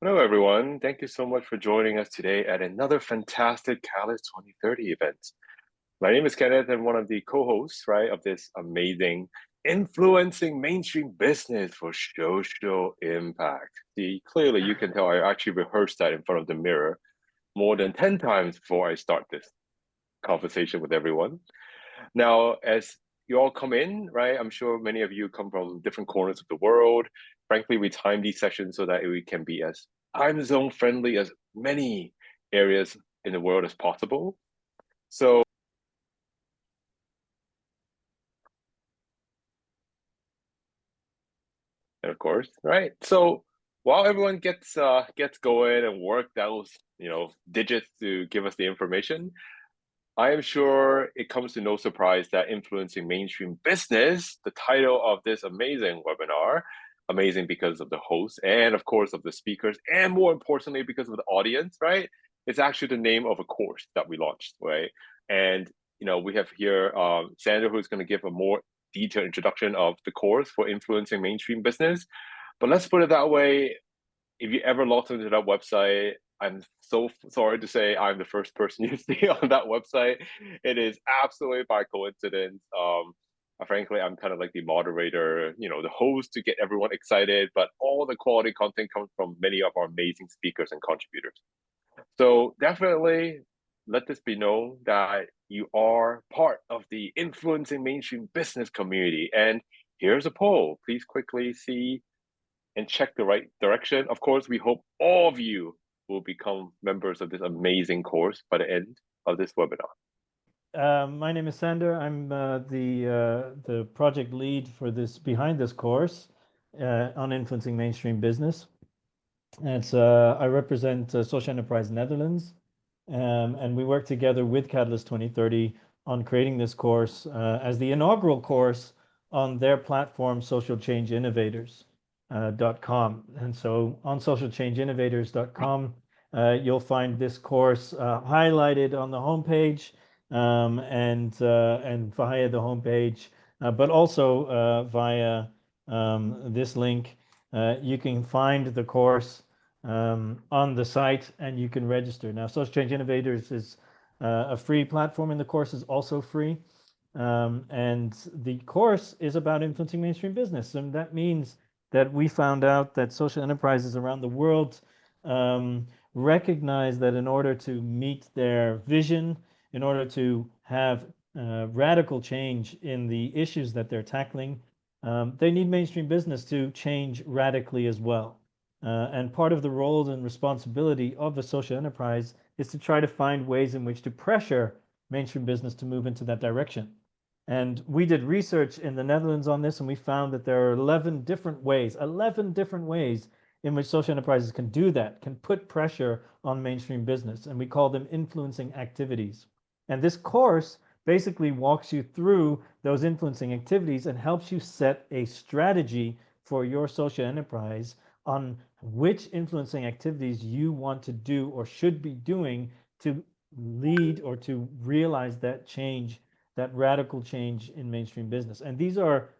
Hello, everyone. Thank you so much for joining us today at another fantastic Catalyst 2030 event. My name is Kenneth, and one of the co-hosts, right, of this amazing influencing mainstream business for social impact. See, clearly you can tell I actually rehearsed that in front of the mirror more than 10 times before I start this conversation with everyone. Now, as you all come in, right, I'm sure many of you come from different corners of the world. Frankly, we time these sessions so that we can be as time zone friendly as many areas in the world as possible. So, and of course, right? So while everyone gets going and work those digits to give us the information, I am sure it comes to no surprise that influencing mainstream business, the title of this amazing webinar, amazing because of the host and of course of the speakers, and more importantly because of the audience, right? It's actually the name of a course that we launched, right? And we have here Sander, who's going to give a more detailed introduction of the course for influencing mainstream business. But let's put it that way, if you ever logged into that website, I'm so sorry to say I'm the first person you see on that website. It is absolutely by coincidence. Frankly, I'm kind of like the moderator, the host to get everyone excited, but all the quality content comes from many of our amazing speakers and contributors. So definitely let this be known that you are part of the influencing mainstream business community. And here's a poll. Please quickly see and check the right direction. Of course, we hope all of you will become members of this amazing course by the end of this webinar. My name is Sander. I'm the project lead for this behind this course on influencing mainstream business. It's I represent Social Enterprise Netherlands, and we work together with Catalyst 2030 on creating this course as the inaugural course on their platform, socialchangeinnovators.com. And so on socialchangeinnovators.com, you'll find this course highlighted on the homepage and via the homepage, but also via this link. You can find the course on the site and you can register. Now, Social Change Innovators is a free platform and the course is also free. And the course is about influencing mainstream business. And that means that we found out that social enterprises around the world recognize that in order to meet their vision, in order to have radical change in the issues that they're tackling, they need mainstream business to change radically as well. And part of the role and responsibility of a social enterprise is to try to find ways in which to pressure mainstream business to move into that direction. And we did research in the Netherlands on this, and we found that there are 11 different ways in which social enterprises can do that, can put pressure on mainstream business. And we call them influencing activities. And this course basically walks you through those influencing activities and helps you set a strategy for your social enterprise on which influencing activities you want to do or should be doing to lead or to realize that change, that radical change in mainstream business. And these are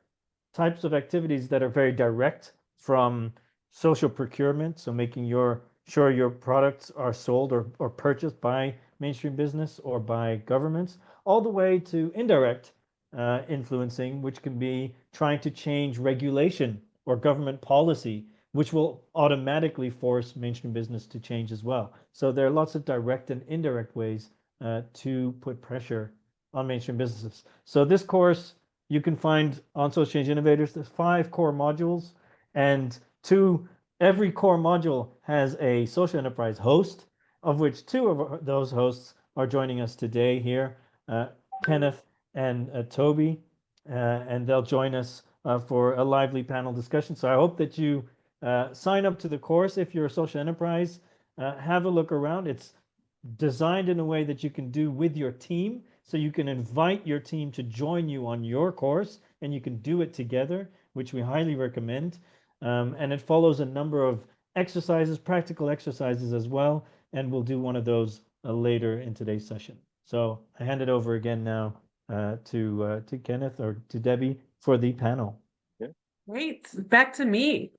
types of activities that are very direct, from social procurement, so making sure your products are sold or purchased by mainstream business or by governments, all the way to indirect influencing, which can be trying to change regulation or government policy, which will automatically force mainstream business to change as well. So there are lots of direct and indirect ways to put pressure on mainstream businesses. So this course you can find on Social Change Innovators. There's 5 core modules, and every core module has a social enterprise host, of which 2 of those hosts are joining us today here, Kenneth and Tobi, and they'll join us for a lively panel discussion. So I hope that you sign up to the course if you're a social enterprise. Have a look around. It's designed in a way that you can do with your team. So you can invite your team to join you on your course and you can do it together, which we highly recommend. And it follows a number of exercises, practical exercises as well. And we'll do one of those later in today's session. So I hand it over again now to Kenneth or to Debbie for the panel. Yeah. Great. Back to me.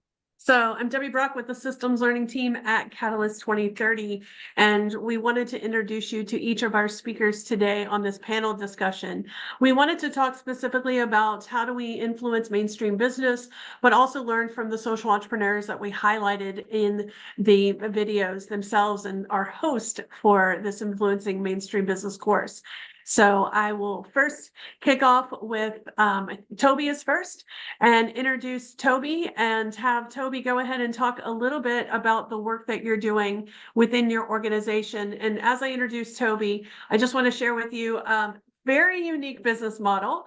So I'm Debbie Brock with the Systems Learning Team at Catalyst 2030, and we wanted to introduce you to each of our speakers today on this panel discussion. We wanted to talk specifically about how do we influence mainstream business, but also learn from the social entrepreneurs that we highlighted in the videos themselves and our host for this Influencing Mainstream Business course. So I will first kick off with Tobi is first and introduce Tobi and have Tobi go ahead and talk a little bit about the work that you're doing within your organization. And as I introduce Tobi, I just want to share with you very unique business model.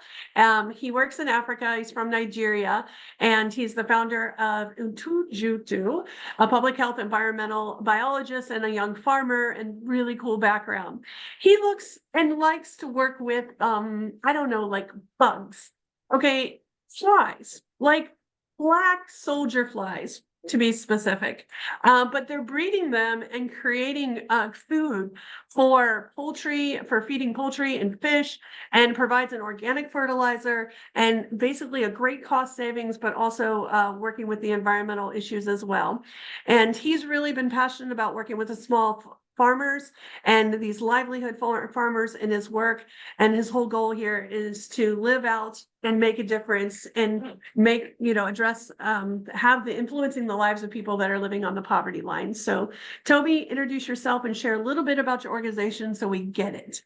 He works in Africa. He's from Nigeria, and he's the founder of Utujutu, a public health environmental biologist and a young farmer, and really cool background. He looks and likes to work with, I don't know, like bugs. Okay, flies, like black soldier flies, to be specific. But they're breeding them and creating food for poultry, for feeding poultry and fish, and provides an organic fertilizer and basically a great cost savings, but also working with the environmental issues as well. And he's really been passionate about working with the small farmers and these livelihood farmers in his work. And his whole goal here is to live out and make a difference and make, address, have the influencing the lives of people that are living on the poverty line. So Tobi, introduce yourself and share a little bit about your organization so we get it.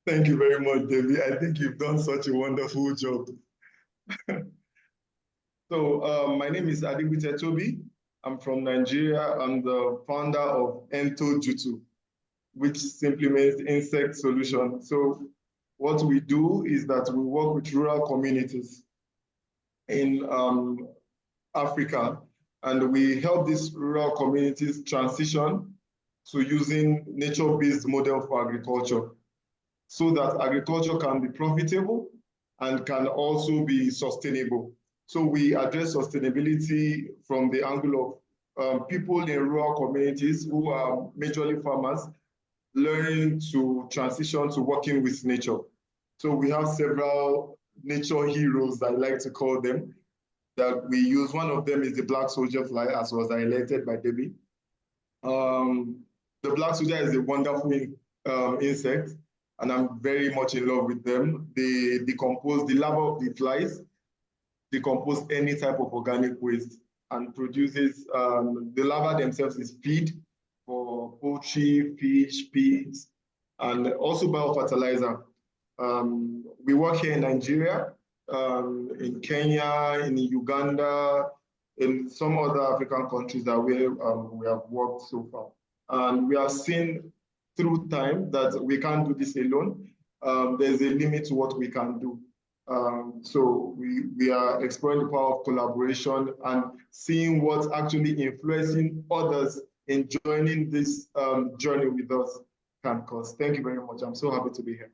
Thank you very much, Debbie. I think you've done such a wonderful job. So my name is Adegbite Tobi. I'm from Nigeria. I'm the founder of Entojutu, which simply means insect solution. So what we do is that we work with rural communities in Africa, and we help these rural communities transition to using nature-based model for agriculture, so that agriculture can be profitable and can also be sustainable. So we address sustainability from the angle of people in rural communities who are majorly farmers, learning to transition to working with nature. So we have several nature heroes, I like to call them, that we use. One of them is the black soldier fly, as was highlighted by Debbie. The black soldier is a wonderful insect, and I'm very much in love with them. They decompose the larvae of the flies, decompose any type of organic waste, and produces, the larvae themselves is feed for poultry, fish, pigs, and also biofertilizer. We work here in Nigeria, in Kenya, in Uganda, in some other African countries that we have worked so far. And we have seen through time that we can't do this alone. There's a limit to what we can do. So we are exploring the power of collaboration and seeing what's actually influencing others in joining this journey with us can cause. Thank you very much. I'm so happy to be here.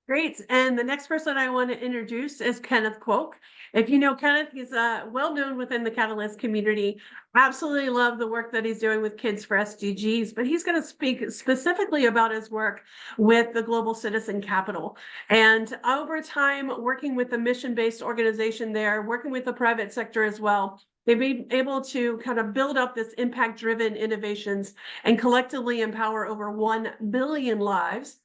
Great. And the next person I want to introduce is Kenneth Kwok. If you know Kenneth, he's well known within the Catalyst community. Absolutely love the work that he's doing with Kids for SDGs, but he's going to speak specifically about his work with the Global Citizen Capital. And over time, working with the mission-based organization there, working with the private sector as well, they've been able to kind of build up this impact-driven innovations and collectively empower over 1 billion lives,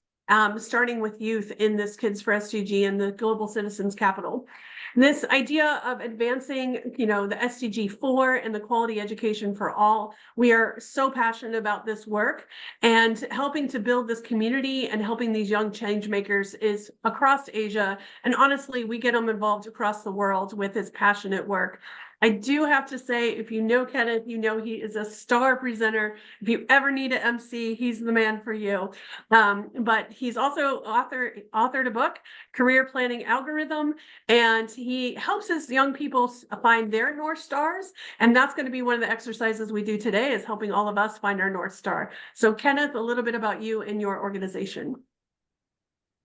starting with youth in this Kids for SDG and the Global Citizens Capital. This idea of advancing, the SDG 4 and the quality education for all, we are so passionate about this work, and helping to build this community and helping these young change makers is across Asia. And honestly, we get them involved across the world with his passionate work. I do have to say, if you know Kenneth, you know he is a star presenter. If you ever need an MC, he's the man for you. But he's also authored a book, Career Planning Algorithm, and he helps his young people find their North Stars. And that's going to be one of the exercises we do today, is helping all of us find our North Star. So Kenneth, a little bit about you and your organization.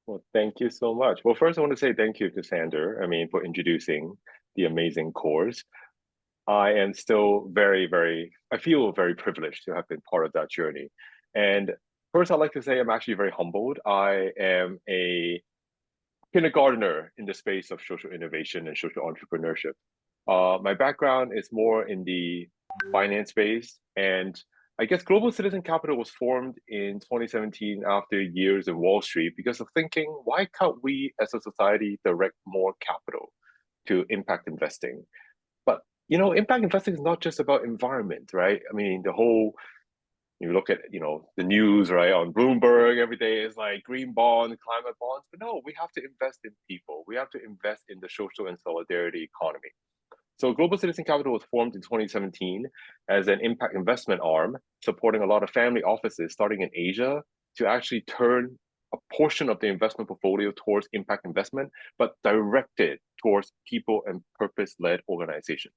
Well, thank you so much. Well, first I want to say thank you to Sander, for introducing the amazing course. I am still I feel very privileged to have been part of that journey. And first, I'd like to say I'm actually very humbled. I am a kindergartner in the space of social innovation and social entrepreneurship. My background is more in the finance space, and I guess Global Citizen Capital was formed in 2017 after years in Wall Street because of thinking, why can't we as a society direct more capital to impact investing? But impact investing is not just about environment, right? I mean, you look at the news, right, on Bloomberg every day is like green bond, climate bonds, but no, we have to invest in people. We have to invest in the social and solidarity economy. So Global Citizen Capital was formed in 2017 as an impact investment arm, supporting a lot of family offices starting in Asia to actually turn a portion of the investment portfolio towards impact investment, but directed towards people and purpose-led organizations.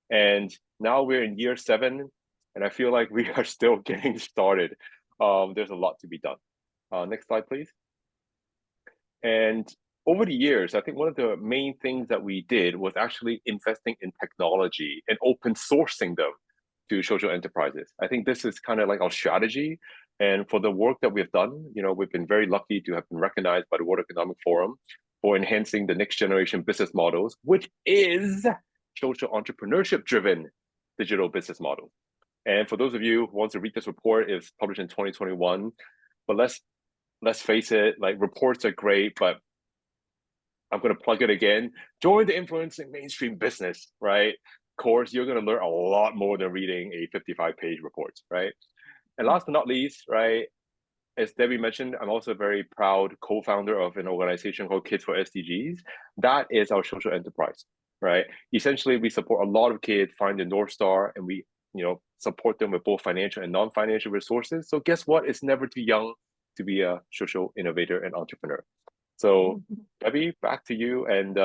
And now we're in year 7, and I feel like we are still getting started. There's a lot to be done. Next slide, please. And over the years, I think one of the main things that we did was actually investing in technology and open sourcing them to social enterprises. I think this is kind of like our strategy. And for the work that we've done, we've been very lucky to have been recognized by the World Economic Forum for enhancing the next generation business models, which is social entrepreneurship driven digital business model. And for those of you who want to read this report, it's published in 2021. But let's face it, like reports are great, but I'm going to plug it again. Join the Influencing Mainstream Business, right? Course, you're going to learn a lot more than reading a 55-page report, right? And last but not least, right, as Debbie mentioned, I'm also a very proud co-founder of an organization called Kids for SDGs. That is our social enterprise, right? Essentially, we support a lot of kids find the North Star, and we support them with both financial and non-financial resources. So guess what? It's never too young to be a social innovator and entrepreneur. So Debbie, back to you. And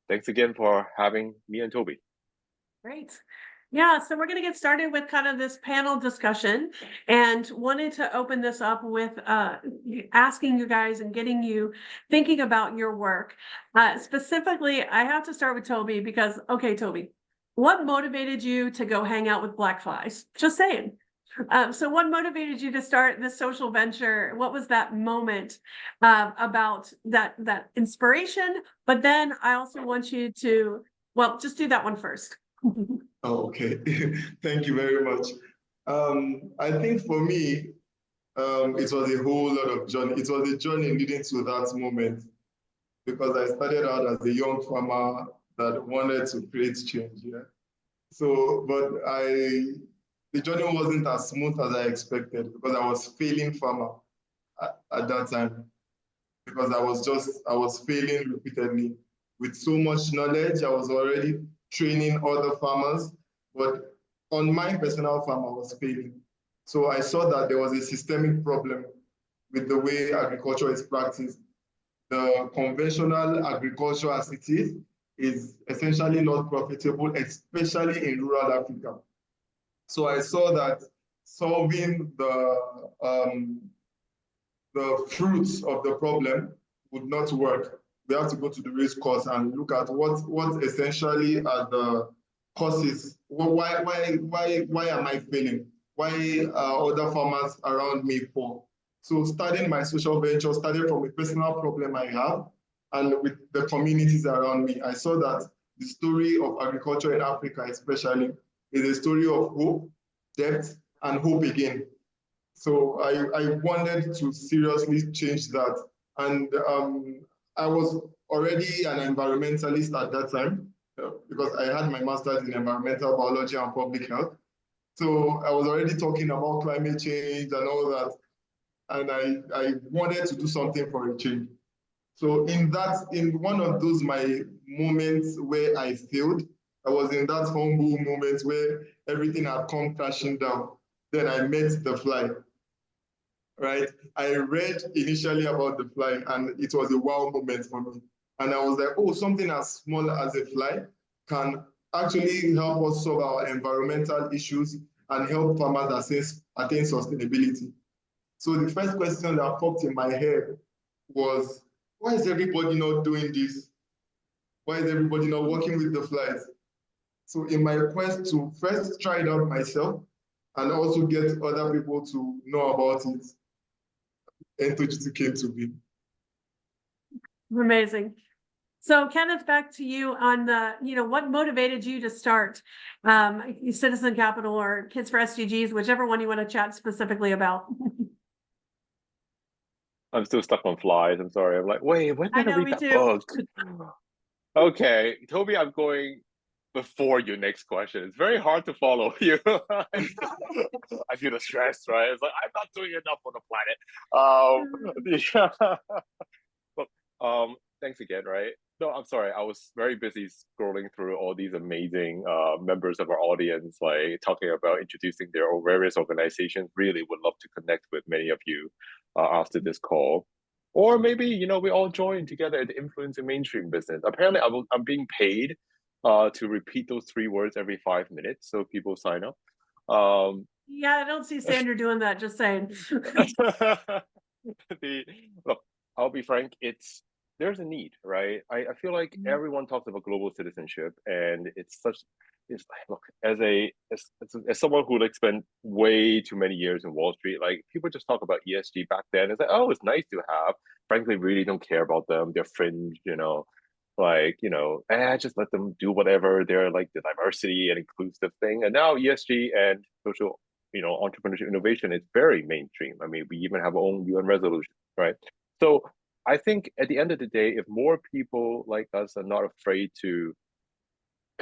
thanks again for having me and Tobi. Great. Yeah, so we're going to get started with kind of this panel discussion, and wanted to open this up with asking you guys and getting you thinking about your work. Specifically, I have to start with Tobi because, okay, Tobi, what motivated you to go hang out with Black Flies? Just saying. So what motivated you to start this social venture? What was that moment about that inspiration? But then I also want you to, well, just do that one first. Oh, okay. Thank you very much. I think for me, it was a whole lot of journey. It was a journey leading to that moment, because I started out as a young farmer that wanted to create change. Yeah. So, but the journey wasn't as smooth as I expected, because I was failing farmer at that time, because I was failing repeatedly. With so much knowledge, I was already training other farmers, but on my personal farm, I was failing. So I saw that there was a systemic problem with the way agriculture is practiced. The conventional agriculture as it is essentially not profitable, especially in rural Africa. So I saw that solving the fruits of the problem would not work. We have to go to the root cause and look at what essentially are the causes. Why am I failing? Why are other farmers around me poor? So starting my social venture started from a personal problem I have, and with the communities around me. I saw that the story of agriculture in Africa especially is a story of hope, depth, and hope again. So I wanted to seriously change that. And I was already an environmentalist at that time, because I had my master's in environmental biology and public health. So I was already talking about climate change and all that. And I wanted to do something for a change. So in one of those my moments where I failed, I was in that humble moment where everything had come crashing down. Then I met the fly. Right? I read initially about the fly, and it was a wow moment for me. And I was like, oh, something as small as a fly can actually help us solve our environmental issues and help farmers attain sustainability. So the first question that popped in my head was, why is everybody not doing this? Why is everybody not working with the flies? So in my quest to first try it out myself and also get other people to know about it, Enlightening came to be. Amazing. So Kenneth, back to you on the, what motivated you to start Citizen Capital or Kids for SDGs, whichever one you want to chat specifically about. I'm still stuck on flies. I'm sorry. I'm like, wait, when I did I know, read me that too. book? Okay, Toby, I'm going before your next question. It's very hard to follow you. I feel the stress, right? It's like I'm not doing enough for the planet. Yeah. Look, thanks again, right? No, I'm sorry. I was very busy scrolling through all these amazing members of our audience, like talking about introducing their own various organizations. Really would love to connect with many of you after this call. Or maybe, we all join together to influence the mainstream business. Apparently, I'm being paid to repeat those 3 words every 5 minutes, so people sign up. Yeah, I don't see Sander doing that, just saying. Look, I'll be frank, there's a need, right? I feel like everyone talks about global citizenship, and it's look, as someone who like spent way too many years in Wall Street, like people just talk about ESG back then. It's like, oh, it's nice to have. Frankly, really don't care about them. They're fringe, just let them do whatever. They're like the diversity and inclusive thing. And now ESG and social, entrepreneurship innovation is very mainstream. I mean, we even have our own UN resolution, right? So I think at the end of the day, if more people like us are not afraid to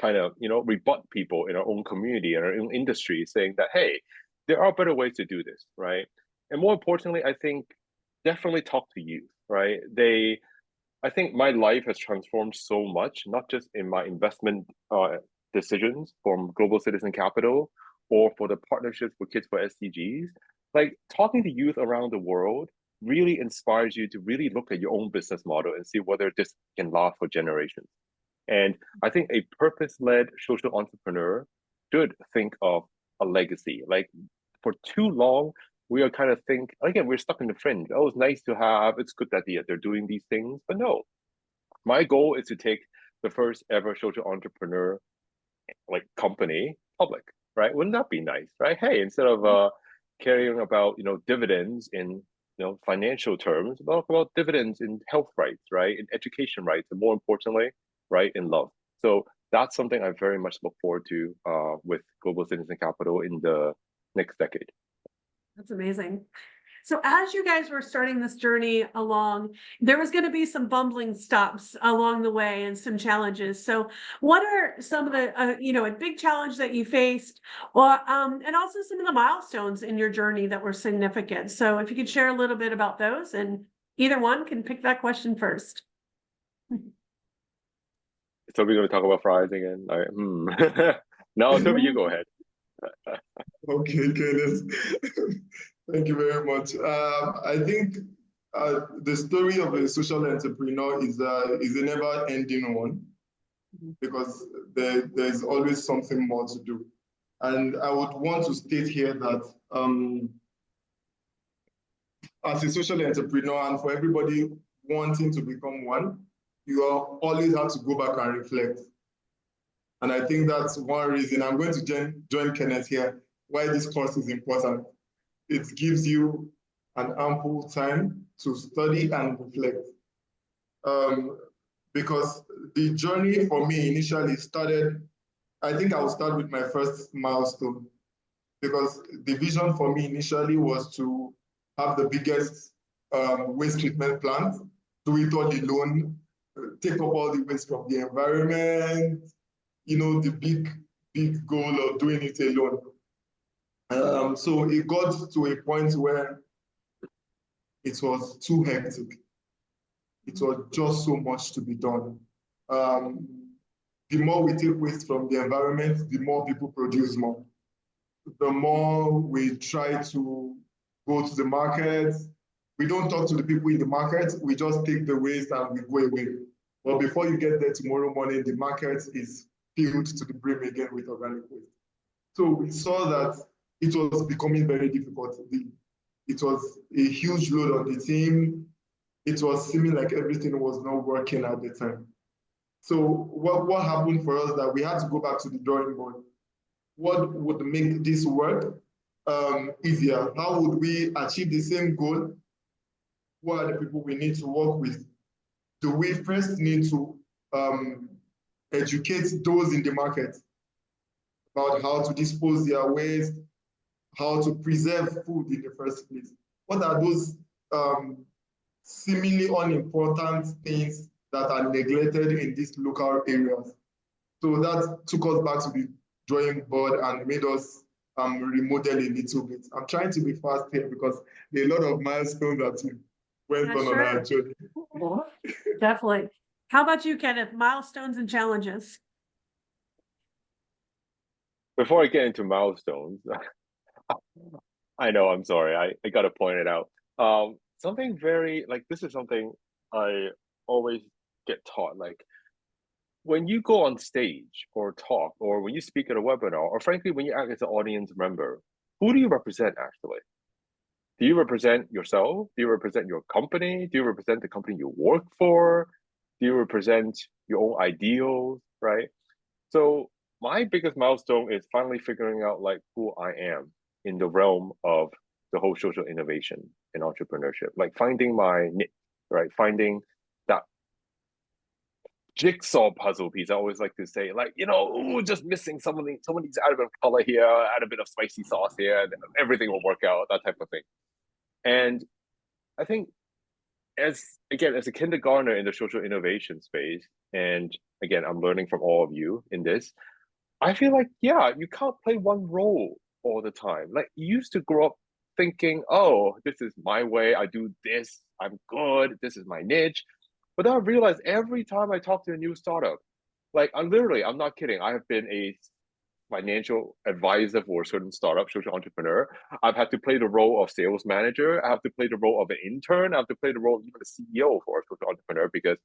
kind of, rebut people in our own community and our own industry saying that, hey, there are better ways to do this, right? And more importantly, I think definitely talk to youth, right? I think my life has transformed so much, not just in my investment decisions from Global Citizen Capital or for the partnerships for Kids for SDGs. Like talking to youth around the world really inspires you to really look at your own business model and see whether this can last for generations. And I think a purpose-led social entrepreneur should think of a legacy. Like for too long, we are kind of again, we're stuck in the fringe. Oh, it's nice to have, it's good that they're doing these things. But no, my goal is to take the first ever social entrepreneur company public, right? Wouldn't that be nice, right? Hey, instead of caring about, dividends in, financial terms, talk about dividends in health rights, right? In education rights, and more importantly, right, in love. So that's something I very much look forward to with Global Citizen Capital in the next decade. That's amazing. So as you guys were starting this journey along, there was going to be some bumbling stops along the way and some challenges. So what are some of the, a big challenge that you faced, or and also some of the milestones in your journey that were significant? So if you could share a little bit about those, and either one can pick that question first. So we're going to talk about fries again? No, Toby, you go ahead. Okay, Kenneth. Thank you very much. I think the story of a social entrepreneur is a never-ending one, because there's always something more to do. And I would want to state here that as a social entrepreneur, and for everybody wanting to become one, you always have to go back and reflect. And I think that's one reason I'm going to join Kenneth here, why this course is important. It gives you an ample time to study and reflect. Because the journey for me initially started, I think I'll start with my first milestone, because the vision for me initially was to have the biggest waste treatment plant, do it all alone, take up all the waste from the environment, the big goal of doing it alone. So it got to a point where it was too hectic. It was just so much to be done. The more we take waste from the environment, the more people produce more. The more we try to go to the market, we don't talk to the people in the market, we just take the waste and we go away. But before you get there tomorrow morning, the market is filled to the brim again with organic waste. So we saw that it was becoming very difficult. It was a huge load on the team. It was seeming like everything was not working at the time. So what happened for us that we had to go back to the drawing board. What would make this work easier? How would we achieve the same goal? What are the people we need to work with? Do we first need to educate those in the market about how to dispose their waste, how to preserve food in the first place. What are those seemingly unimportant things that are neglected in these local areas? So that took us back to the drawing board and made us remodel a little bit. I'm trying to be fast here because there are a lot of milestones that went on our journey. Definitely. How about you, Kenneth? Milestones and challenges. Before I get into milestones, I know, I'm sorry, I gotta point it out. Something very, like, this is something I always get taught, like, when you go on stage or talk, or when you speak at a webinar, or frankly, when you act as an audience member, who do you represent actually? Do you represent yourself? Do you represent your company? Do you represent the company you work for? Do you represent your own ideals, right? So my biggest milestone is finally figuring out like who I am in the realm of the whole social innovation and entrepreneurship, like finding my niche, right? Finding that jigsaw puzzle piece. I always like to say, like, ooh, just missing something, someone needs to add a bit of color here, add a bit of spicy sauce here, and everything will work out, that type of thing. And I think as a kindergartner in the social innovation space, and again, I'm learning from all of you in this, I feel like, yeah, you can't play one role all the time. Like, you used to grow up thinking, oh, this is my way, I do this, I'm good, this is my niche. But then I realized every time I talk to a new startup, like, I'm not kidding, I have been a financial advisor for a certain startup, social entrepreneur. I've had to play the role of sales manager. I have to play the role of an intern. I have to play the role of even the CEO for a social entrepreneur because,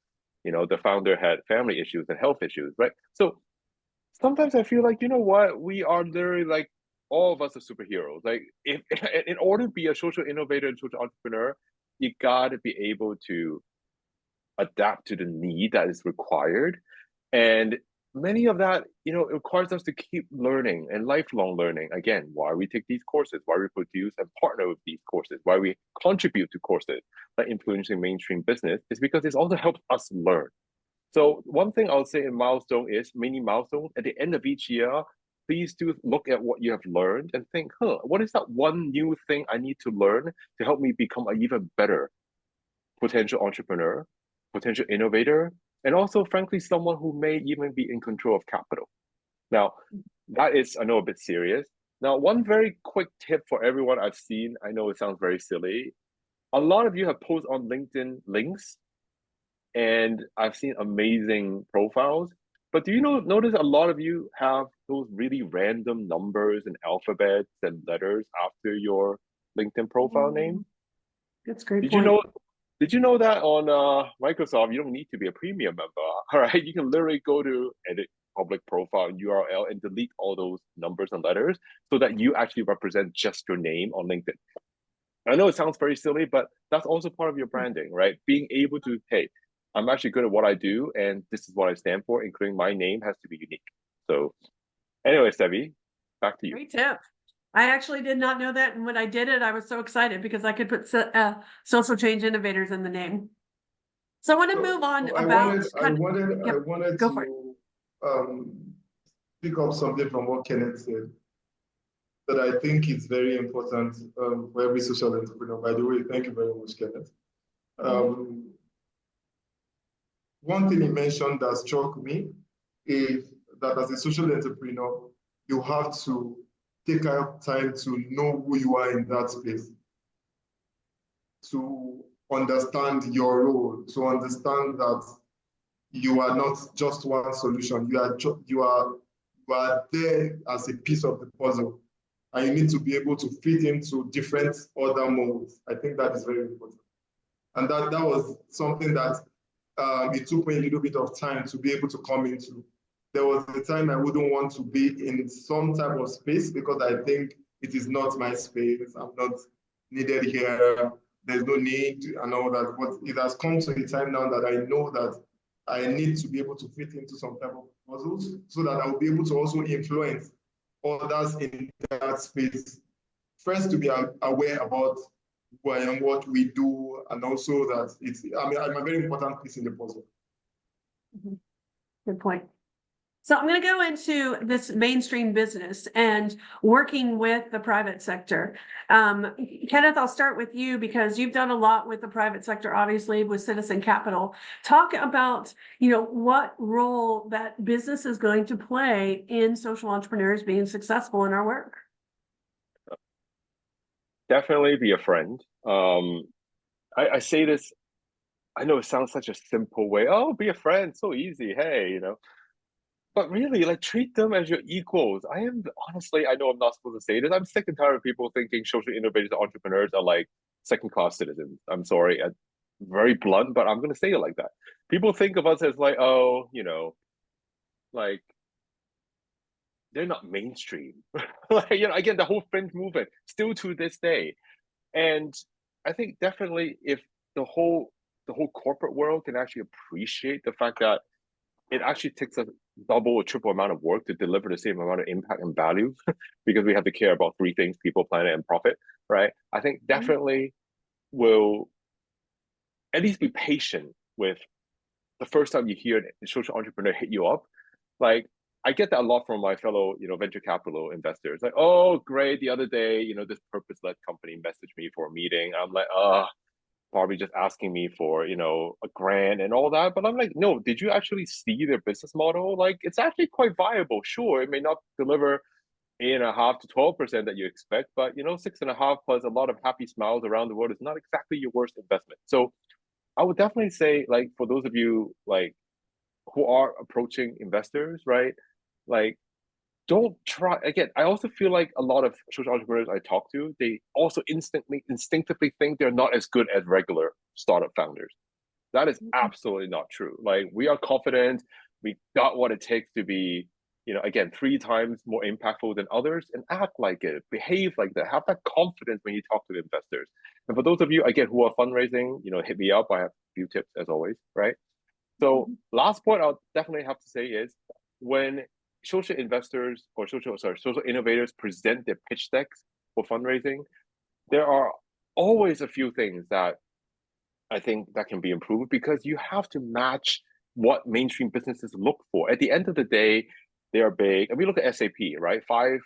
the founder had family issues and health issues, right? So sometimes I feel like, you know what, we are literally like, all of us are superheroes. Like, if in order to be a social innovator and social entrepreneur, you gotta be able to adapt to the need that is required. And many of that, it requires us to keep learning and lifelong learning. Again, why we take these courses, why we produce and partner with these courses, why we contribute to courses that influencing mainstream business, is because it's also helped us learn. So one thing I'll say in milestone is mini milestones. At the end of each year, please do look at what you have learned and think, what is that one new thing I need to learn to help me become an even better potential entrepreneur, potential innovator, and also, frankly, someone who may even be in control of capital. Now, that is, I know, a bit serious. Now, one very quick tip for everyone I've seen, I know it sounds very silly. A lot of you have posted on LinkedIn links, and I've seen amazing profiles. But do you notice a lot of you have those really random numbers and alphabets and letters after your LinkedIn profile name? That's a great Did point. Did you know that on Microsoft, you don't need to be a premium member? All right, you can literally go to edit public profile URL and delete all those numbers and letters so that you actually represent just your name on LinkedIn. I know it sounds very silly, but that's also part of your branding, right? Being able to, hey, I'm actually good at what I do, and this is what I stand for, including my name has to be unique. So anyway, Stevie, back to you. Great tip. I actually did not know that, and when I did it, I was so excited because I could put social change innovators in the name. So I want to move on about. I wanted go for it. to pick up something from what Kenneth said that I think is very important for every social entrepreneur. By the way, thank you very much, Kenneth. One thing he mentioned that struck me is that as a social entrepreneur, you have to take out time to know who you are in that space, to understand your role, to understand that you are not just one solution. You are there as a piece of the puzzle, and you need to be able to fit into different other molds. I think that is very important, and that was something that it took me a little bit of time to be able to come into. There was a time I wouldn't want to be in some type of space because I think it is not my space. I'm not needed here. There's no need and all that. But it has come to a time now that I know that I need to be able to fit into some type of puzzles so that I will be able to also influence others in that space. First, to be aware about who I am, what we do, and also that I'm a very important piece in the puzzle. Good point. So I'm going to go into this mainstream business and working with the private sector. Kenneth, I'll start with you because you've done a lot with the private sector, obviously with Citizen Capital. Talk about, what role that business is going to play in social entrepreneurs being successful in our work. Definitely be a friend. I say this, I know it sounds such a simple way. Oh, be a friend, so easy. Hey, But really, like treat them as your equals. Honestly, I know I'm not supposed to say this. I'm sick and tired of people thinking social innovators and entrepreneurs are like second-class citizens. I'm sorry, very blunt, but I'm gonna say it like that. People think of us as like, oh, like they're not mainstream. Like, again, the whole fringe movement still to this day. And I think definitely if the whole corporate world can actually appreciate the fact that it actually takes a double or triple amount of work to deliver the same amount of impact and value because we have to care about three things: people, planet, and profit, right? I think definitely will at least be patient with the first time you hear a social entrepreneur hit you up. Like, I get that a lot from my fellow, venture capital investors. Like, oh, great, the other day, this purpose-led company messaged me for a meeting. I'm like, probably just asking me for, a grant and all that. But I'm like, no, did you actually see their business model? Like, it's actually quite viable. Sure, it may not deliver 8.5 to 12% that you expect, but 6.5 plus a lot of happy smiles around the world is not exactly your worst investment. So I would definitely say, like, for those of you like who are approaching investors, right? Like, don't try again. I also feel like a lot of social entrepreneurs I talk to, they also instinctively think they're not as good as regular startup founders. That is absolutely not true. Like, we are confident, we got what it takes to be, again, 3 times more impactful than others, and act like it, behave like that, have that confidence when you talk to the investors. And for those of you, again, who are fundraising, hit me up. I have a few tips as always, right? So last point I'll definitely have to say is when social investors or social innovators present their pitch decks for fundraising, there are always a few things that I think that can be improved because you have to match what mainstream businesses look for. At the end of the day, they are big. And we look at SAP, right? 5%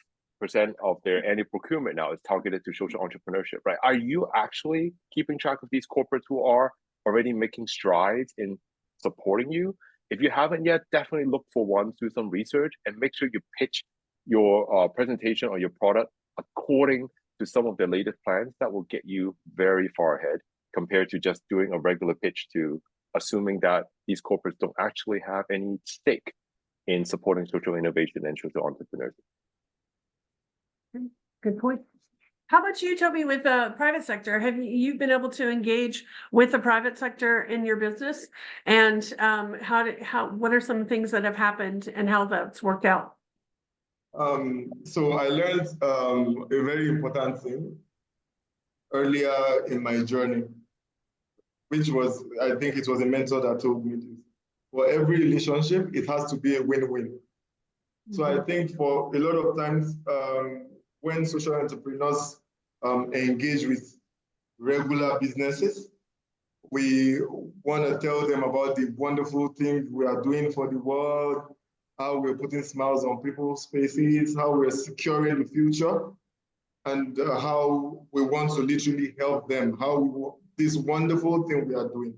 of their annual procurement now is targeted to social entrepreneurship, right? Are you actually keeping track of these corporates who are already making strides in supporting you? If you haven't yet, definitely look for one, do some research, and make sure you pitch your presentation or your product according to some of the latest plans. That will get you very far ahead compared to just doing a regular pitch to assuming that these corporates don't actually have any stake in supporting social innovation and social entrepreneurs. Good point. How about you, Toby, with the private sector? Have you been able to engage with the private sector in your business? And what are some things that have happened and how that's worked out? So I learned a very important thing earlier in my journey, which was, I think it was a mentor that told me this. For every relationship, it has to be a win-win. So I think for a lot of times, when social entrepreneurs engage with regular businesses, we want to tell them about the wonderful things we are doing for the world, how we're putting smiles on people's faces, how we're securing the future, and how we want to literally help them, this wonderful thing we are doing.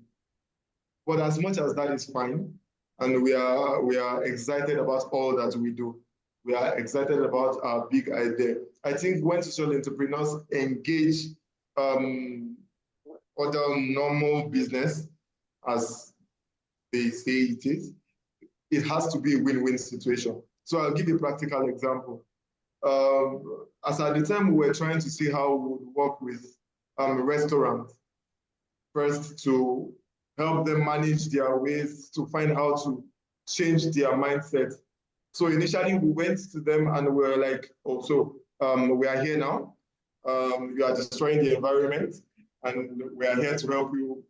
But as much as that is fine, and we are excited about all that we do, we are excited about our big idea. I think when social entrepreneurs engage other normal business, as they say it is, it has to be a win-win situation. So I'll give you a practical example. As at the time, we were trying to see how we would work with restaurants, first to help them manage their ways, to find how to change their mindset. So initially we went to them and we were like, oh, so we are here now. You are destroying the environment and we are here to help you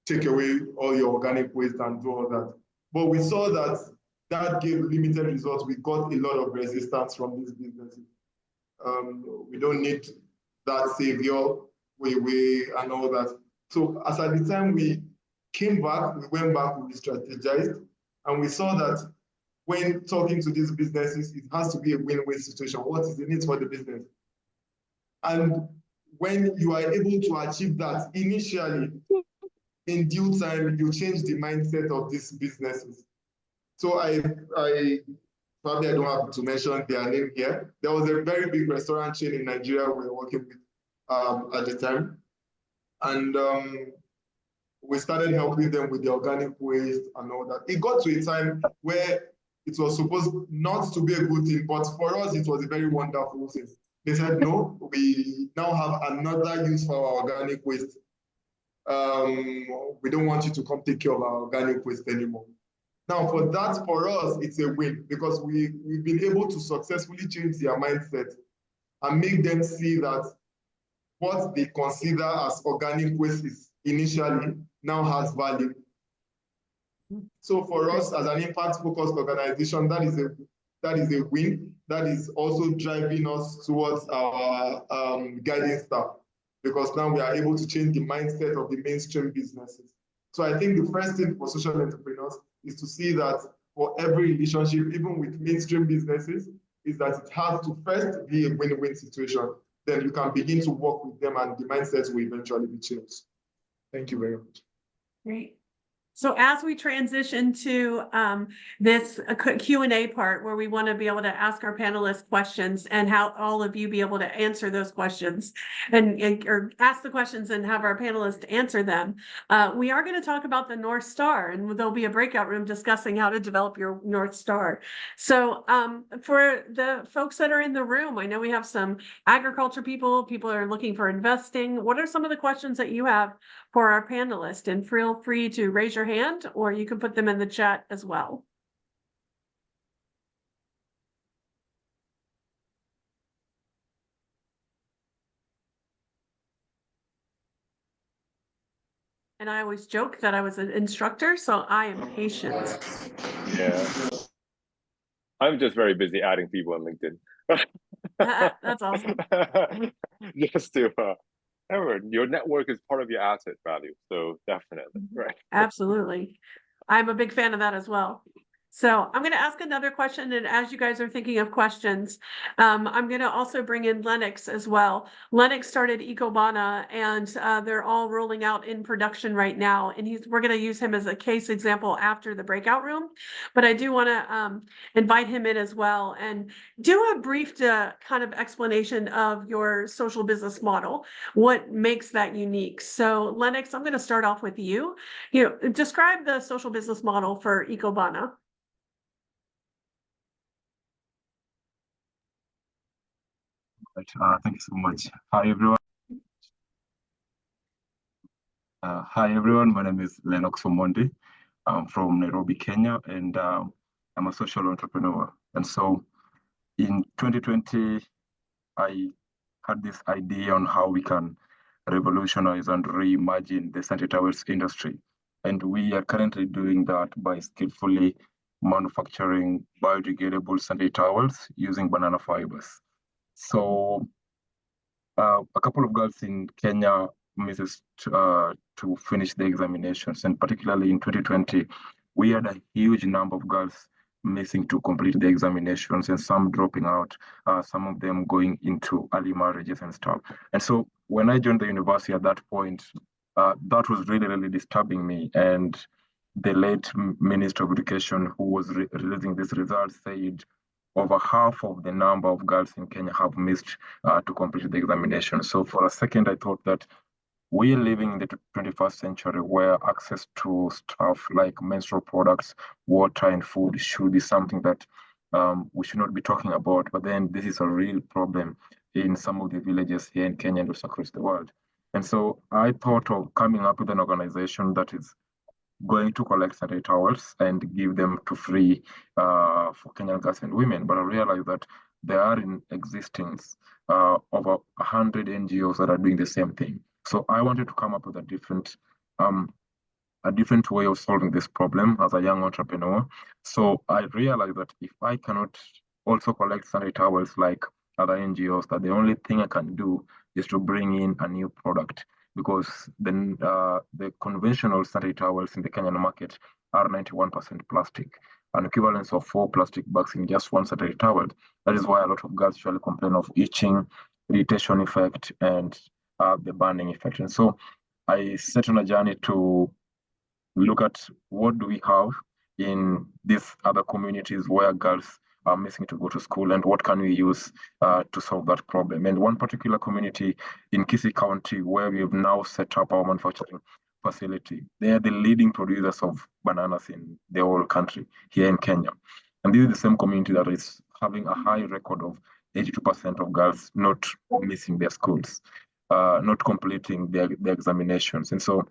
take away all your organic waste and do all that. But we saw that that gave limited results. We got a lot of resistance from these businesses. We don't need that savior way and all that. So as at the time we came back, we went back, we strategized, and we saw that when talking to these businesses, it has to be a win-win situation. What is the need for the business? And when you are able to achieve that initially, in due time, you change the mindset of these businesses. So I probably I don't have to mention their name here. There was a very big restaurant chain in Nigeria we were working with at the time. And we started helping them with the organic waste and all that. It got to a time where it was supposed not to be a good thing, but for us, it was a very wonderful thing. They said, no, we now have another use for our organic waste. We don't want you to come take care of our organic waste anymore. Now, for that, for us, it's a win because we've been able to successfully change their mindset and make them see that what they consider as organic waste is initially now has value. So for us as an impact-focused organization, that is a win. That is also driving us towards our guiding star, because now we are able to change the mindset of the mainstream businesses. So I think the first thing for social entrepreneurs is to see that for every relationship, even with mainstream businesses, is that it has to first be a win-win situation. Then you can begin to work with them and the mindsets will eventually be changed. Thank you very much. Great. So as we transition to this Q&A part where we want to be able to ask our panelists questions and how all of you be able to answer those questions or ask the questions and have our panelists answer them, we are going to talk about the North Star, and there'll be a breakout room discussing how to develop your North Star. So for the folks that are in the room, I know we have some agriculture people are looking for investing. What are some of the questions that you have for our panelists? And feel free to raise your hand, or you can put them in the chat as well. And I always joke that I was an instructor, so I am patient. Yeah. I'm just very busy adding people on LinkedIn. That's awesome. Just to remember, your network is part of your asset value. So definitely, right? Absolutely. I'm a big fan of that as well. So I'm going to ask another question, and as you guys are thinking of questions, I'm going to also bring in Lennox as well. Lennox started Ecobana, and they're all rolling out in production right now, and we're going to use him as a case example after the breakout room. But I do want to invite him in as well and do a brief kind of explanation of your social business model, what makes that unique. So Lennox, I'm going to start off with you. Describe the social business model for Ecobana. Thank you so much. Hi, everyone. My name is Lennox Omondi. I'm from Nairobi, Kenya, and I'm a social entrepreneur. And so in 2020, I had this idea on how we can revolutionize and reimagine the sanitary towels industry. And we are currently doing that by skillfully manufacturing biodegradable sanitary towels using banana fibers. So a couple of girls in Kenya missed to finish the examinations, and particularly in 2020, we had a huge number of girls missing to complete the examinations, and some dropping out, some of them going into early marriages and stuff. And so when I joined the university at that point, that was really, really disturbing me. And the late Minister of Education, who was releasing these results, said over half of the number of girls in Kenya have missed to complete the examination. So for a second, I thought that we're living in the 21st century where access to stuff like menstrual products, water, and food should be something that we should not be talking about. But then this is a real problem in some of the villages here in Kenya and also across the world. And so I thought of coming up with an organization that is going to collect sanitary towels and give them to free for Kenyan girls and women. But I realized that there are in existence over 100 NGOs that are doing the same thing. So I wanted to come up with a different way of solving this problem as a young entrepreneur. So I realized that if I cannot also collect sanitary towels like other NGOs, that the only thing I can do is to bring in a new product, because then the conventional sanitary towels in the Kenyan market are 91% plastic, an equivalence of 4 plastic bags in just one sanitary towel. That is why a lot of girls usually complain of itching, irritation effect, and the burning effect. And so I set on a journey to look at what do we have in these other communities where girls are missing to go to school, and what can we use to solve that problem. And one particular community in Kisii County, where we have now set up our manufacturing facility, they are the leading producers of bananas in the whole country here in Kenya. And this is the same community that is having a high record of 82% of girls not missing their schools, not completing their examinations. And so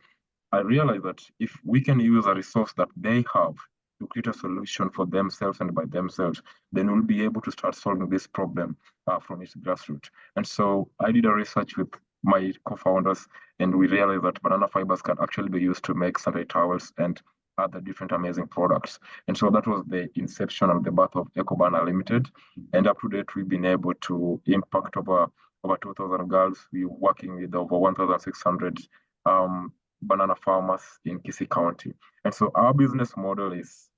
I realized that if we can use a resource that they have to create a solution for themselves and by themselves, then we'll be able to start solving this problem from its grassroots. And so I did a research with my co-founders, and we realized that banana fibers can actually be used to make sanitary towels and other different amazing products. And so that was the inception and the birth of EcoBana Limited. And up to date, we've been able to impact over 2,000 girls. We're working with over 1,600 banana farmers in Kisii County. And so our business model is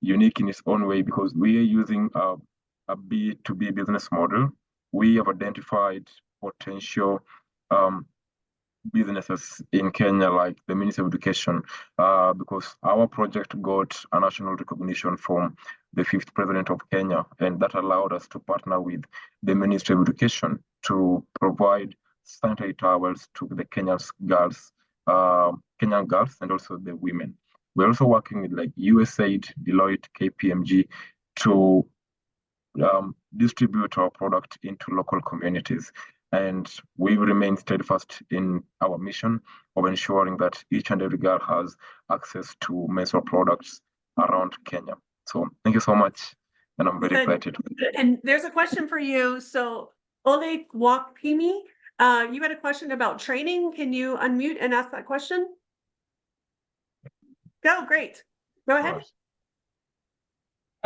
unique in its own way because we are using a B2B business model. We have identified potential businesses in Kenya, like the Ministry of Education, because our project got a national recognition from the 5th President of Kenya, and that allowed us to partner with the Ministry of Education to provide sanitary towels to the Kenyan girls and also the women. We're also working with like USAID, Deloitte, KPMG to distribute our product into local communities. And we remain steadfast in our mission of ensuring that each and every girl has access to menstrual products around Kenya. So thank you so much. And I'm very excited. And there's a question for you. So Omondi Kwok, you had a question about training. Can you unmute and ask that question? Go, great. Go ahead.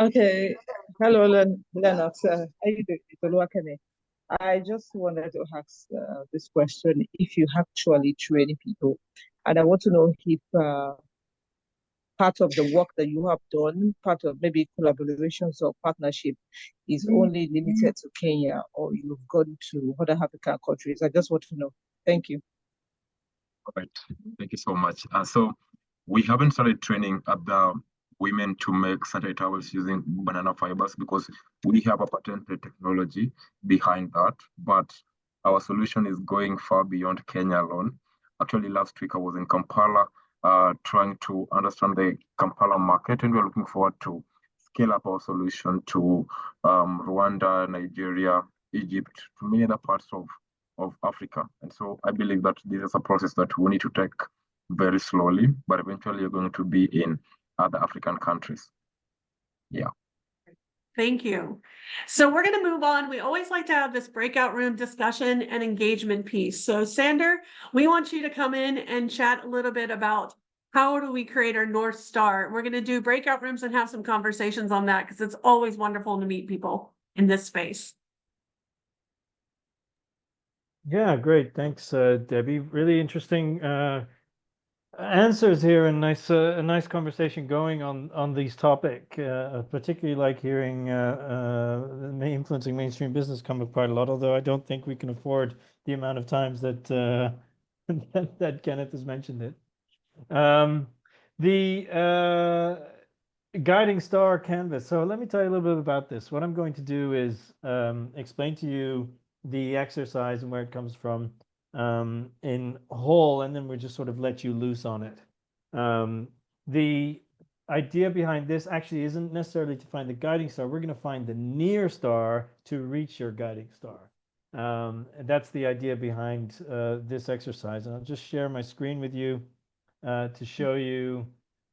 Okay. Hello, Lennox. How you doing? I just wanted to ask this question, if you actually train people, and I want to know if part of the work that you have done, part of maybe collaborations or partnership is only limited to Kenya, or you've gone to other African countries. I just want to know. Thank you. All right. Thank you so much. So we haven't started training the women to make sanitary towels using banana fibers because we have a patented technology behind that, but our solution is going far beyond Kenya alone. Actually, last week I was in Kampala trying to understand the Kampala market, and we're looking forward to scale up our solution to Rwanda, Nigeria, Egypt, to many other parts of Africa. And so I believe that this is a process that we need to take very slowly, but eventually you're going to be in other African countries. Yeah. Thank you. So we're going to move on. We always like to have this breakout room discussion and engagement piece. So Sander, we want you to come in and chat a little bit about how do we create our North Star. We're going to do breakout rooms and have some conversations on that because it's always wonderful to meet people in this space. Yeah, great. Thanks, Debbie. Really interesting answers here, and a nice conversation going on these topics. Particularly like hearing influencing mainstream business come up quite a lot. Although I don't think we can afford the amount of times that that Kenneth has mentioned it. The guiding star canvas. So let me tell you a little bit about this. What I'm going to do is explain to you the exercise and where it comes from in whole, and then we'll just sort of let you loose on it. The idea behind this actually isn't necessarily to find the guiding star. We're going to find the near star to reach your guiding star. That's the idea behind this exercise. And I'll just share my screen with you to show you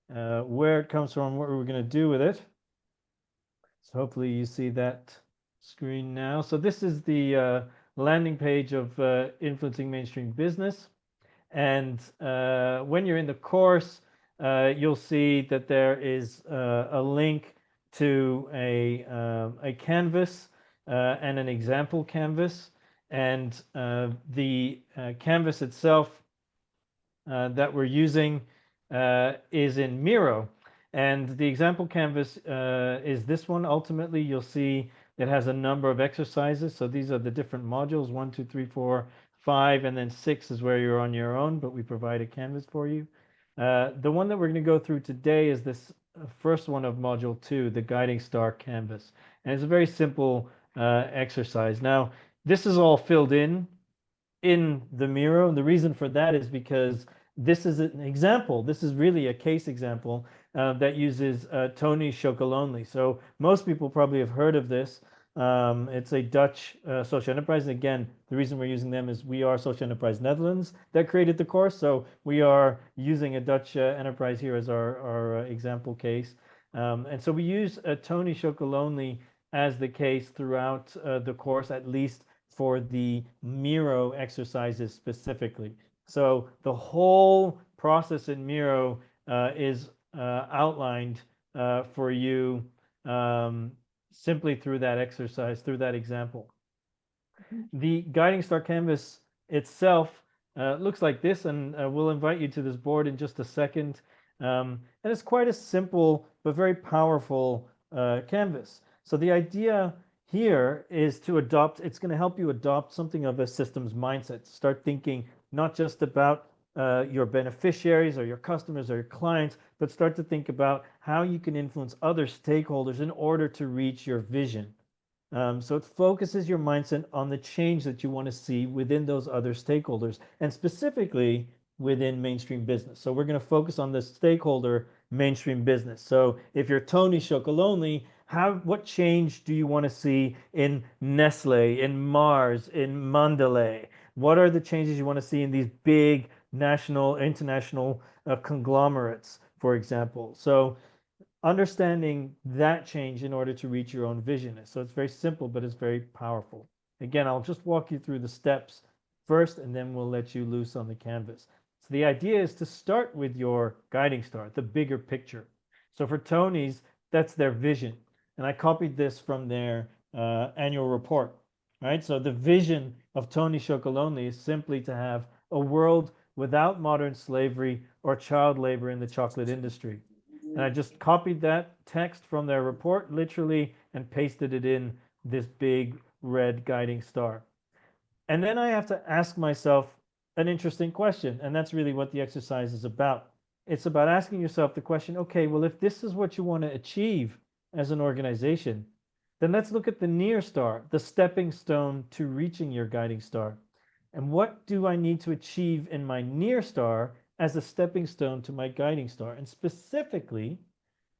where it comes from, what we're going to do with it. So hopefully you see that screen now. So this is the landing page of Influencing Mainstream Business. And when you're in the course, you'll see that there is a link to a canvas and an example canvas. And the canvas itself that we're using is in Miro. And the example canvas is this one. Ultimately, you'll see it has a number of exercises. So these are the different modules, 1, 2, 3, 4, 5, and then 6 is where you're on your own, but we provide a canvas for you. The one that we're going to go through today is this first one of module 2, the guiding star canvas. And it's a very simple exercise. Now, this is all filled in the Miro. And the reason for that is because this is an example. This is really a case example that uses Tony Chocolonely. So most people probably have heard of this. It's a Dutch social enterprise. And again, the reason we're using them is we are Social Enterprise Netherlands that created the course. So we are using a Dutch enterprise here as our example case. And so we use Tony Chocolonely as the case throughout the course, at least for the Miro exercises specifically. So the whole process in Miro is outlined for you simply through that exercise, through that example. The Guiding Star Canvas itself looks like this, and we'll invite you to this board in just a second. And it's quite a simple but very powerful canvas. So the idea here is to adopt, it's going to help you adopt something of a systems mindset. Start thinking not just about your beneficiaries or your customers or your clients, but start to think about how you can influence other stakeholders in order to reach your vision. So it focuses your mindset on the change that you want to see within those other stakeholders, and specifically within mainstream business. So we're going to focus on the stakeholder mainstream business. So if you're Tony Chocolonely, what change do you want to see in Nestle, in Mars, in Mondelez? What are the changes you want to see in these big national, international conglomerates, for example? So understanding that change in order to reach your own vision. So it's very simple, but it's very powerful. Again, I'll just walk you through the steps first, and then we'll let you loose on the canvas. So the idea is to start with your guiding star, the bigger picture. So for Tony's, that's their vision. And I copied this from their annual report, right? So the vision of Tony Chocolonely is simply to have a world without modern slavery or child labor in the chocolate industry. And I just copied that text from their report, literally, and pasted it in this big red guiding star. And then I have to ask myself an interesting question, and that's really what the exercise is about. It's about asking yourself the question, okay, well, if this is what you want to achieve as an organization, then let's look at the near star, the stepping stone to reaching your guiding star. And what do I need to achieve in my near star as a stepping stone to my guiding star? And specifically,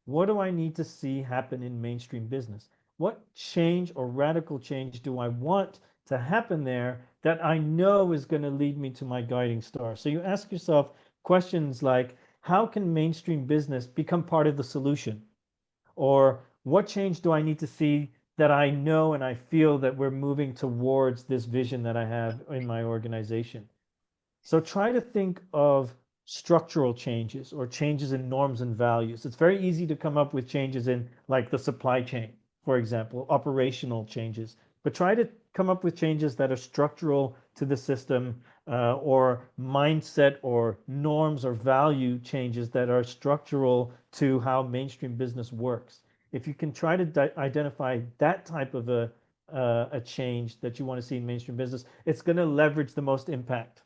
what do I need to see happen in mainstream business? What change or radical change do I want to happen there that I know is going to lead me to my guiding star? So you ask yourself questions like, how can mainstream business become part of the solution? Or what change do I need to see that I know and I feel that we're moving towards this vision that I have in my organization? So try to think of structural changes or changes in norms and values. It's very easy to come up with changes in like the supply chain, for example, operational changes, but try to come up with changes that are structural to the system or mindset or norms or value changes that are structural to how mainstream business works. If you can try to identify that type of a change that you want to see in mainstream business, it's going to leverage the most impact.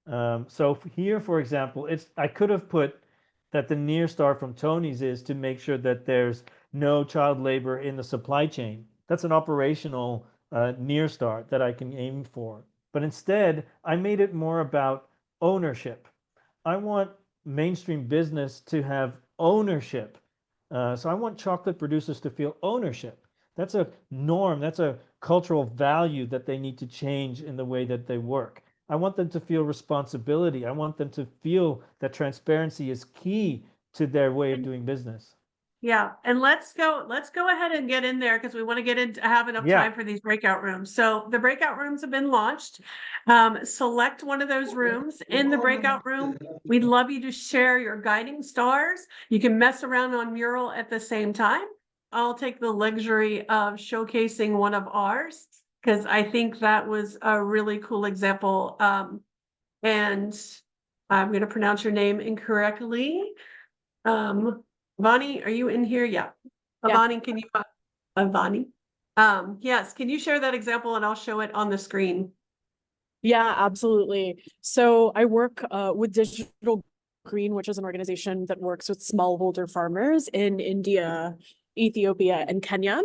So here, for example, I could have put that the near star from Tony's is to make sure that there's no child labor in the supply chain. That's an operational near star that I can aim for. But instead, I made it more about ownership. I want mainstream business to have ownership. So I want chocolate producers to feel ownership. That's a norm. That's a cultural value that they need to change in the way that they work. I want them to feel responsibility. I want them to feel that transparency is key to their way of doing business. Yeah, and let's go ahead and get in there because we want to get into have enough time for these breakout rooms. So the breakout rooms have been launched. Select one of those rooms. In the breakout room, we'd love you to share your guiding stars. You can mess around on Mural at the same time. I'll take the luxury of showcasing one of ours because I think that was a really cool example. And I'm going to pronounce your name incorrectly. Avani, are you in here? Yeah. Yeah. Avani, can you, Avani? Yes, can you share that example and I'll show it on the screen? Yeah, absolutely. So I work with Digital Green, which is an organization that works with smallholder farmers in India, Ethiopia, and Kenya.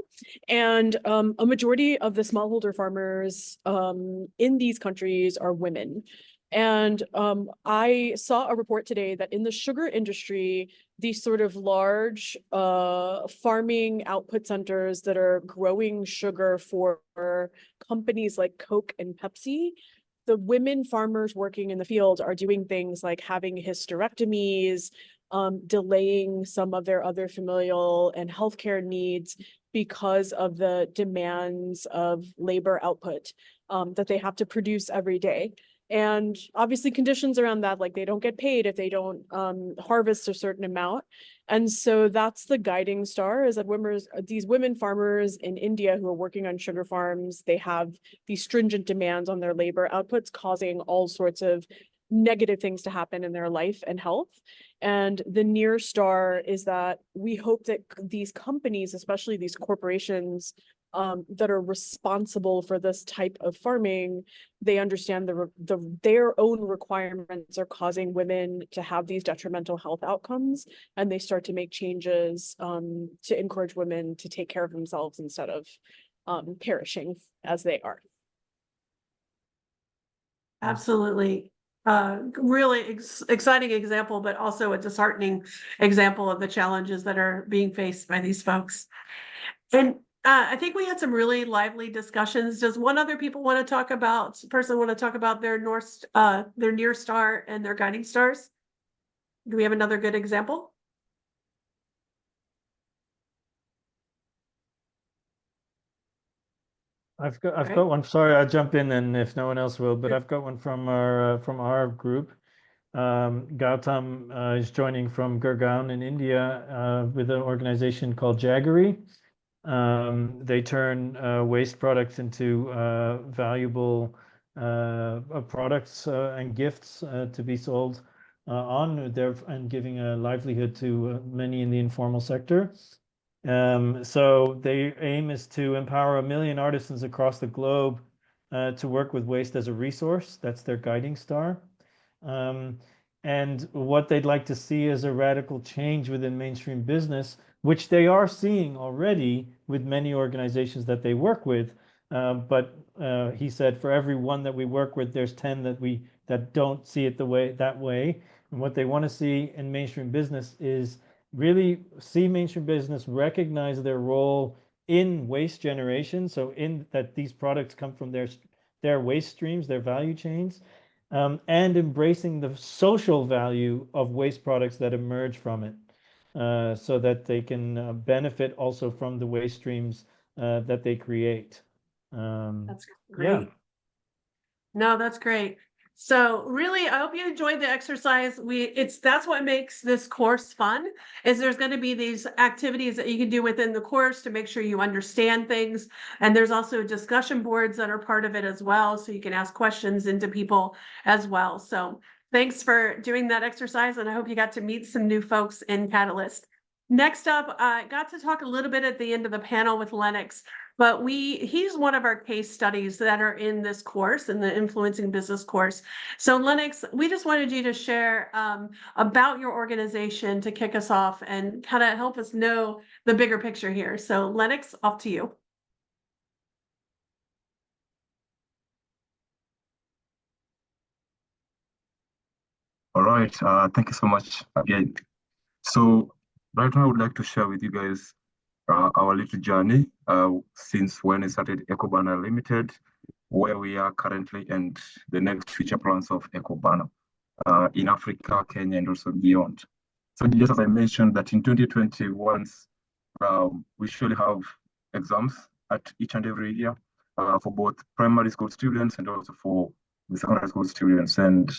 And a majority of the smallholder farmers in these countries are women. And I saw a report today that in the sugar industry, these sort of large farming output centers that are growing sugar for companies like Coke and Pepsi, the women farmers working in the field are doing things like having hysterectomies, delaying some of their other familial and healthcare needs because of the demands of labor output that they have to produce every day. And obviously conditions around that, like they don't get paid if they don't harvest a certain amount. And so that's the guiding star, is that these women farmers in India who are working on sugar farms, they have these stringent demands on their labor outputs, causing all sorts of negative things to happen in their life and health. And the near star is that we hope that these companies, especially these corporations, that are responsible for this type of farming, they understand their own requirements are causing women to have these detrimental health outcomes, and they start to make changes to encourage women to take care of themselves instead of perishing as they are. Absolutely. Really exciting example, but also a disheartening example of the challenges that are being faced by these folks. And I think we had some really lively discussions. Does one other person want to talk about their their near star and their guiding stars? Do we have another good example? I've got one. Sorry, I'll jump in, and if no one else will, but I've got one from our group. Gautam is joining from Gurgaon in India with an organization called Jaggery. They turn waste products into valuable products and gifts to be sold on there, and giving a livelihood to many in the informal sector. So their aim is to empower 1 million artisans across the globe to work with waste as a resource. That's their guiding star. And what they'd like to see is a radical change within mainstream business, which they are seeing already with many organizations that they work with. But he said, for every one that we work with, there's 10 that don't see it that way. And what they want to see in mainstream business is really see mainstream business recognize their role in waste generation. So in that these products come from their waste streams, their value chains, and embracing the social value of waste products that emerge from it, so that they can benefit also from the waste streams that they create. That's great. Yeah. No, that's great. So really, I hope you enjoyed the exercise. That's what makes this course fun, is there's going to be these activities that you can do within the course to make sure you understand things. And there's also discussion boards that are part of it as well, so you can ask questions into people as well. So thanks for doing that exercise, and I hope you got to meet some new folks in Catalyst. Next up, I got to talk a little bit at the end of the panel with Lennox, but he's one of our case studies that are in this course, in the Influencing Business course. So Lennox, we just wanted you to share about your organization to kick us off and kind of help us know the bigger picture here. So Lennox, off to you. All right, thank you so much again. So right now I would like to share with you guys our little journey since when we started EcoBanner Limited, where we are currently, and the next future plans of EcoBanner in Africa, Kenya, and also beyond. So just as I mentioned that in 2021, we usually have exams at each and every year for both primary school students and also for the secondary school students. And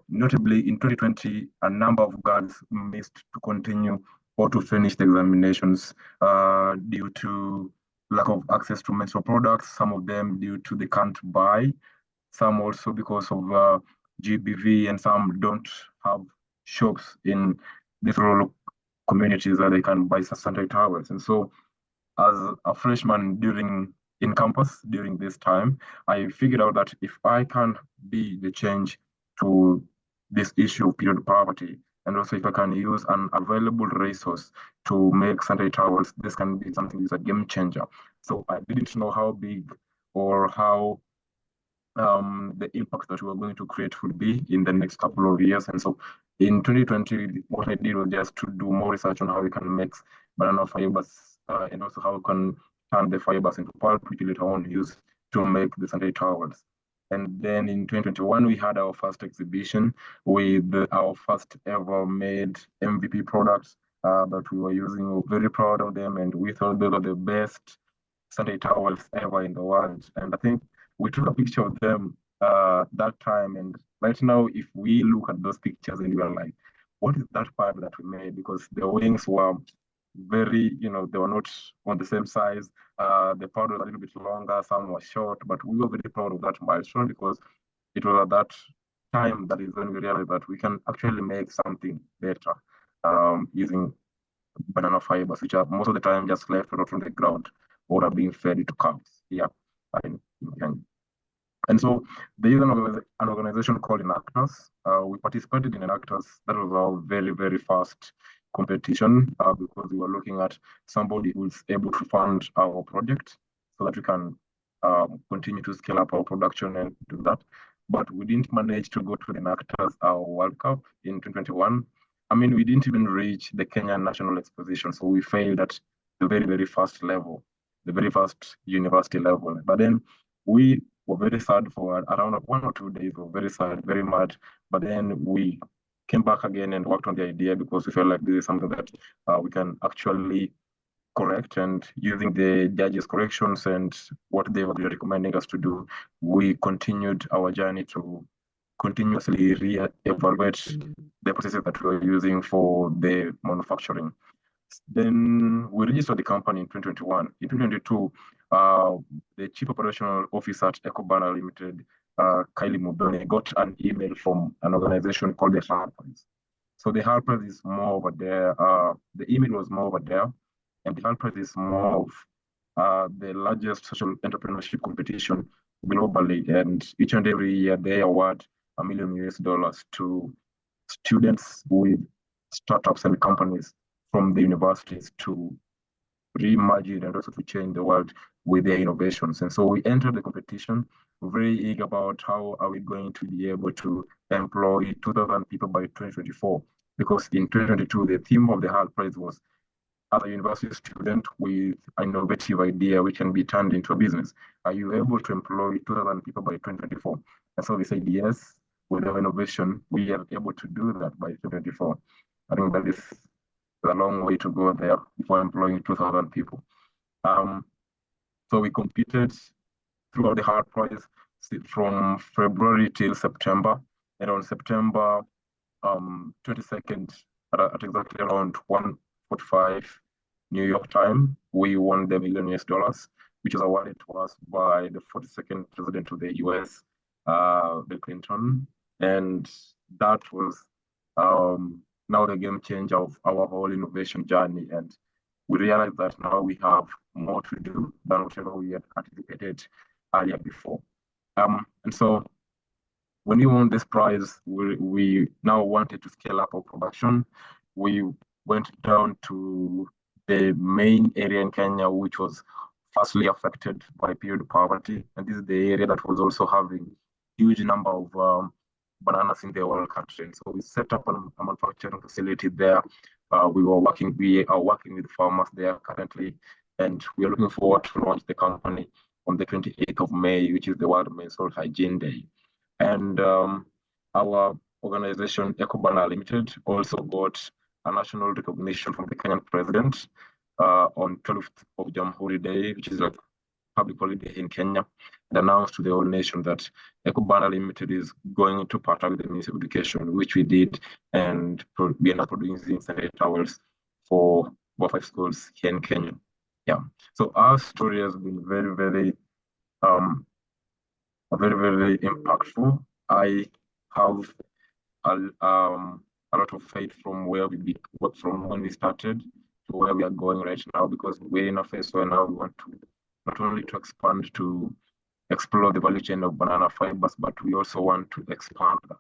notably in 2020, a number of girls missed to continue or to finish the examinations due to lack of access to menstrual products, some of them due to they can't buy, some also because of GBV, and some don't have shops in these rural communities where they can buy sanitary towels. And so as a freshman in campus during this time, I figured out that if I can be the change to this issue of period poverty, and also if I can use an available resource to make sanitary towels, this can be something that's a game changer. So I didn't know how big or how the impact that we were going to create would be in the next couple of years. And so in 2020, what I did was just to do more research on how we can make banana fibers and also how we can turn the fibers into pulp, which we later on use to make the sanitary towels. And then in 2021, we had our first exhibition with our first ever made MVP products that we were using. We were very proud of them, and we thought they were the best sanitary towels ever in the world. And I think we took a picture of them that time. And right now, if we look at those pictures and we are like, what is that pipe that we made? Because the wings were very, they were not on the same size. The powder was a little bit longer, some were short, but we were very proud of that milestone because it was at that time that is when we realized that we can actually make something better using banana fibers, which are most of the time just left out on the ground or are being fed to cows. Yeah. And so there is an organization called Enactors. We participated in Enactors. That was our very, very first competition because we were looking at somebody who's able to fund our project so that we can continue to scale up our production and do that. But we didn't manage to go to the Enactors World Cup in 2021. I mean, we didn't even reach the Kenyan National Exposition. So we failed at the very, very first level, the very first university level. But then we were very sad for around 1 or 2 days. We were very sad, very mad. But then we came back again and worked on the idea because we felt like this is something that we can actually correct. And using the judges' corrections and what they were recommending us to do, we continued our journey to continuously re-evaluate the processes that we were using for the manufacturing. Then we registered the company in 2021. In 2022, the Chief Operational Officer at Ecobana Limited, Kylie Mudone, got an email from an organization called the Harpers. So the Harpers is more over there. The email was more over there, and the Harpers is more of the largest social entrepreneurship competition globally. And each and every year they award $1 million to students with startups and companies from the universities to reimagine and also to change the world with their innovations. And so we entered the competition very eager about how are we going to be able to employ 2,000 people by 2024. Because in 2022, the theme of the Hall Prize was, as a university student with an innovative idea which can be turned into a business, are you able to employ 2,000 people by 2024? And so we said, yes, with our innovation, we are able to do that by 2024. I think that is a long way to go there before employing 2,000 people. So we competed throughout the Hard Prize from February till September. And on September 22nd, at exactly around 1:45 New York time, we won the $1 million, which was awarded to us by the 42nd president of the US, Bill Clinton. And that was now the game changer of our whole innovation journey. And we realized that now we have more to do than whatever we had anticipated earlier before. And so when we won this prize, we now wanted to scale up our production. We went down to the main area in Kenya, which was firstly affected by period poverty. And this is the area that was also having huge number of bananas in the whole country. And so we set up a manufacturing facility there. We are working with farmers there currently, and we are looking forward to launch the company on the 28th of May, which is the World Menstrual Hygiene Day. And our organization, Ecobana Limited, also got a national recognition from the Kenyan president on 12th of Jamhuri Day, which is a public holiday in Kenya, and announced to the whole nation that Ecobana Limited is going to partner with the Ministry of Education, which we did, and we ended up producing sanitary towels for 5 schools here in Kenya. Yeah. So our story has been very, very impactful. I have a lot of faith from from when we started to where we are going right now, because we're in a phase where now we want to not only to expand to explore the value chain of banana fibers, but we also want to expand that.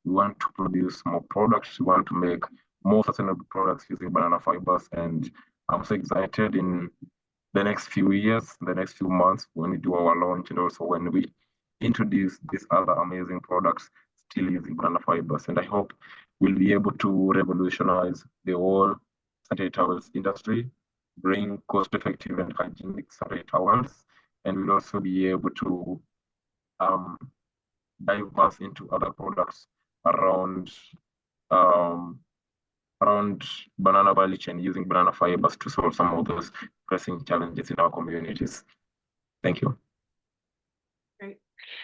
We want to produce more products. We want to make more sustainable products using banana fibers. And I'm so excited in the next few years, the next few months, when we do our launch, and also when we introduce these other amazing products still using banana fibers. And I hope we'll be able to revolutionize the whole sanitary towels industry, bring cost-effective and hygienic sanitary towels, and we'll also be able to diverse into other products around around banana value chain using banana fibers to solve some of those pressing challenges in our communities. Thank you. Great.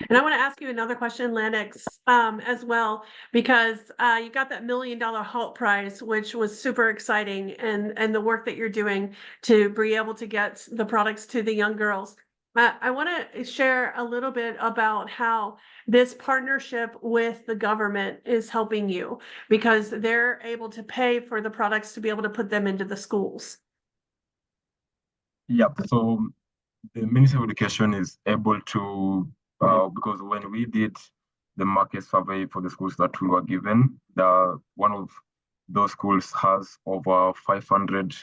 And I want to ask you another question, Lennox, as well, because you got that $1 million HALT prize, which was super exciting, and the work that you're doing to be able to get the products to the young girls. I want to share a little bit about how this partnership with the government is helping you, because they're able to pay for the products to be able to put them into the schools. Yeah, so the Ministry of Education is able to, because when we did the market survey for the schools that we were given, one of those schools has over 500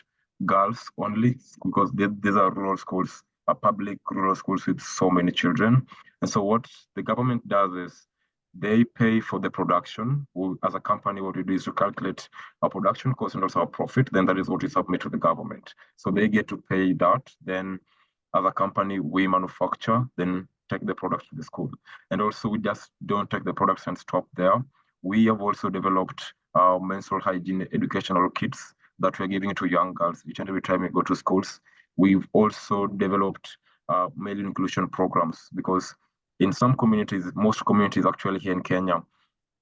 girls only, because these are rural schools, public rural schools with so many children. And so what the government does is they pay for the production. As a company, what we do is to calculate our production cost and also our profit. Then that is what we submit to the government. So they get to pay that. Then as a company, we manufacture, then take the products to the school. And also we just don't take the products and stop there. We have also developed menstrual hygiene educational kits that we're giving to young girls each and every time we go to schools. We've also developed male inclusion programs, because in some communities, most communities actually here in Kenya,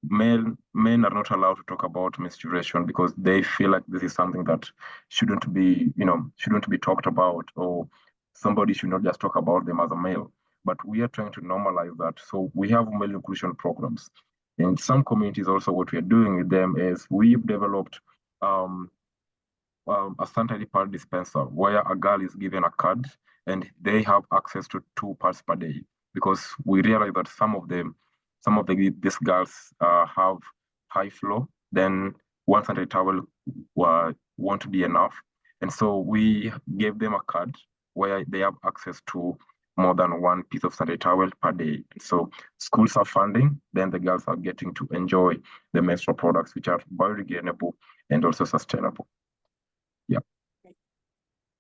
men are not allowed to talk about menstruation because they feel like this is something that shouldn't be talked about, or somebody should not just talk about them as a male. But we are trying to normalize that. So we have male inclusion programs. In some communities also, what we are doing with them is we've developed a sanitary pad dispenser where a girl is given a card and they have access to 2 pads per day, because we realize that some of these girls have high flow, then one sanitary towel won't be enough. And so we gave them a card where they have access to more than 1 piece of sanitary towel per day. So schools are funding, then the girls are getting to enjoy the menstrual products, which are biodegradable and also sustainable. Yeah.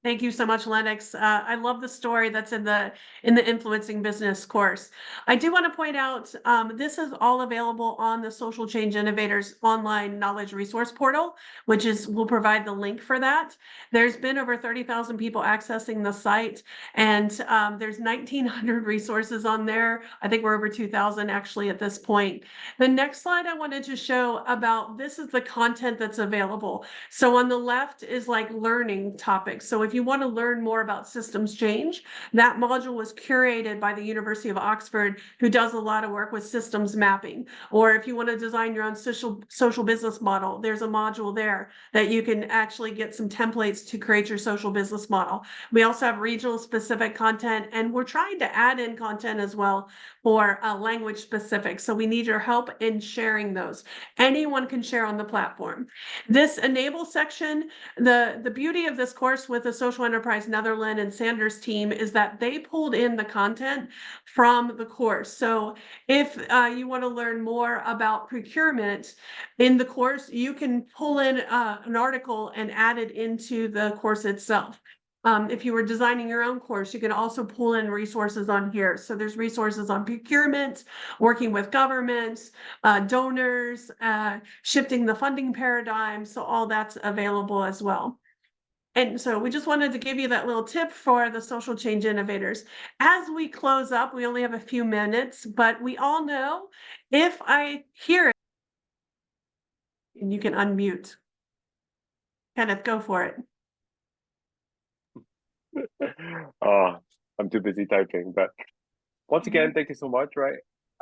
Thank you so much, Lennox. I love the story that's in the influencing business course. I do want to point out this is all available on the Social Change Innovators online knowledge resource portal, which we'll provide the link for that. There's been over 30,000 people accessing the site, and there's 1,900 resources on there. I think we're over 2,000 actually at this point. The next slide I wanted to show about this is the content that's available. So on the left is like learning topics. So if you want to learn more about systems change, that module was curated by the University of Oxford, who does a lot of work with systems mapping. Or if you want to design your own social business model, there's a module there that you can actually get some templates to create your social business model. We also have regional specific content, and we're trying to add in content as well for language specific. So we need your help in sharing those. Anyone can share on the platform. This enable section, the beauty of this course with the Social Enterprise Netherlands and Sander's team is that they pulled in the content from the course. So if you want to learn more about procurement in the course, you can pull in an article and add it into the course itself. If you were designing your own course, you can also pull in resources on here. So there's resources on procurement, working with governments, donors, shifting the funding paradigm. So all that's available as well. And so we just wanted to give you that little tip for the Social Change Innovators. As we close up, we only have a few minutes, but we all know if I hear it, and you can unmute. Kenneth, go for it. I'm too busy typing, but once again, thank you so much, right?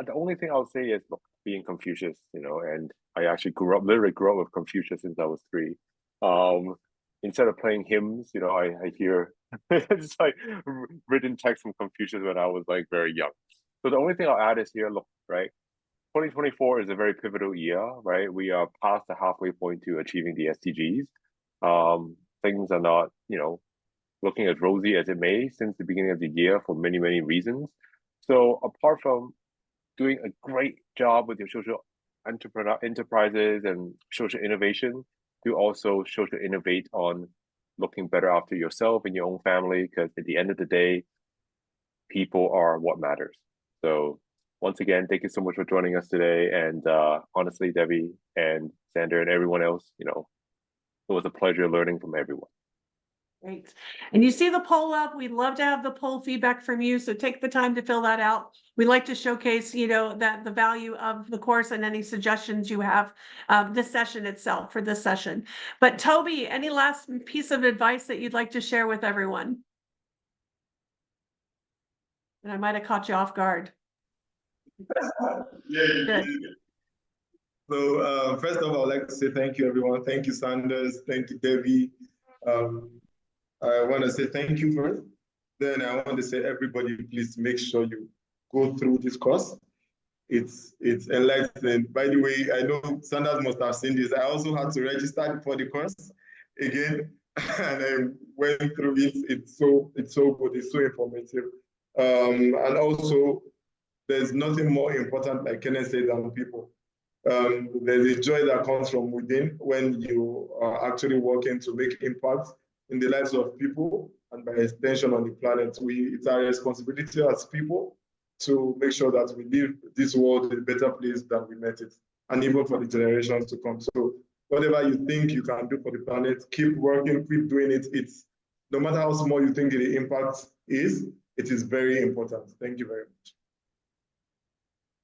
The only thing I'll say is, look, being Confucius, and I actually literally grew up with Confucius since I was 3. Instead of playing hymns, I hear it's like written text from Confucius when I was like very young. So the only thing I'll add is here, look, right? 2024 is a very pivotal year, right? We are past the halfway point to achieving the SDGs. Things are not, looking as rosy as it may since the beginning of the year for many, many reasons. So apart from doing a great job with your social enterprises and social innovation, do also social innovate on looking better after yourself and your own family, because at the end of the day, people are what matters. So once again, thank you so much for joining us today. And honestly, Debbie and Sander and everyone else, it was a pleasure learning from everyone. Great. And you see the poll up. We'd love to have the poll feedback from you. So take the time to fill that out. We like to showcase, that the value of the course and any suggestions you have this session itself for this session. But Tobi, any last piece of advice that you'd like to share with everyone? And I might have caught you off guard. Good. So first of all, I'd like to say thank you, everyone. Thank you, Sanders. Thank you, Debbie. I want to say thank you first. Then I want to say, everybody, please make sure you go through this course. It's enlightening. By the way, I know Sanders must have seen this. I also had to register for the course again, and I went through it. It's so good. It's so informative. And also, there's nothing more important, like Kenneth said, than people. There's a joy that comes from within when you are actually working to make impact in the lives of people and by extension on the planet. It's our responsibility as people to make sure that we leave this world a better place than we met it, and even for the generations to come. So whatever you think you can do for the planet, keep working, keep doing it. It's no matter how small you think the impact is, it is very important. Thank you very much.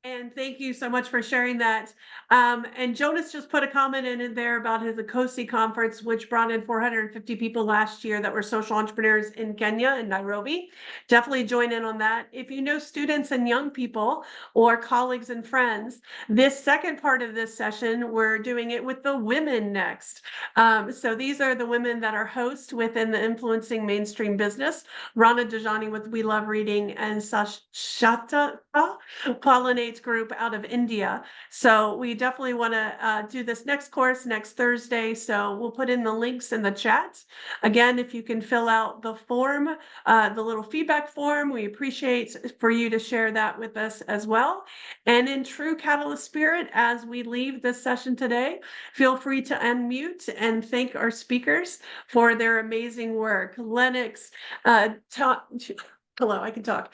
And thank you so much for sharing that. And Jonas just put a comment in there about his ACOSI conference, which brought in 450 people last year that were social entrepreneurs in Kenya and Nairobi. Definitely join in on that. If you know students and young people or colleagues and friends, this second part of this session, we're doing it with the women next. So these are the women that are hosts within the Influencing Mainstream Business. Rana Dajani with We Love Reading and Sashata Pollinate group out of India. So we definitely want to do this next course next Thursday. So we'll put in the links in the chat. Again, if you can fill out the form, the little feedback form, we appreciate for you to share that with us as well. And in true Catalyst spirit, as we leave this session today, feel free to unmute and thank our speakers for their amazing work. Lennox, hello, I can talk.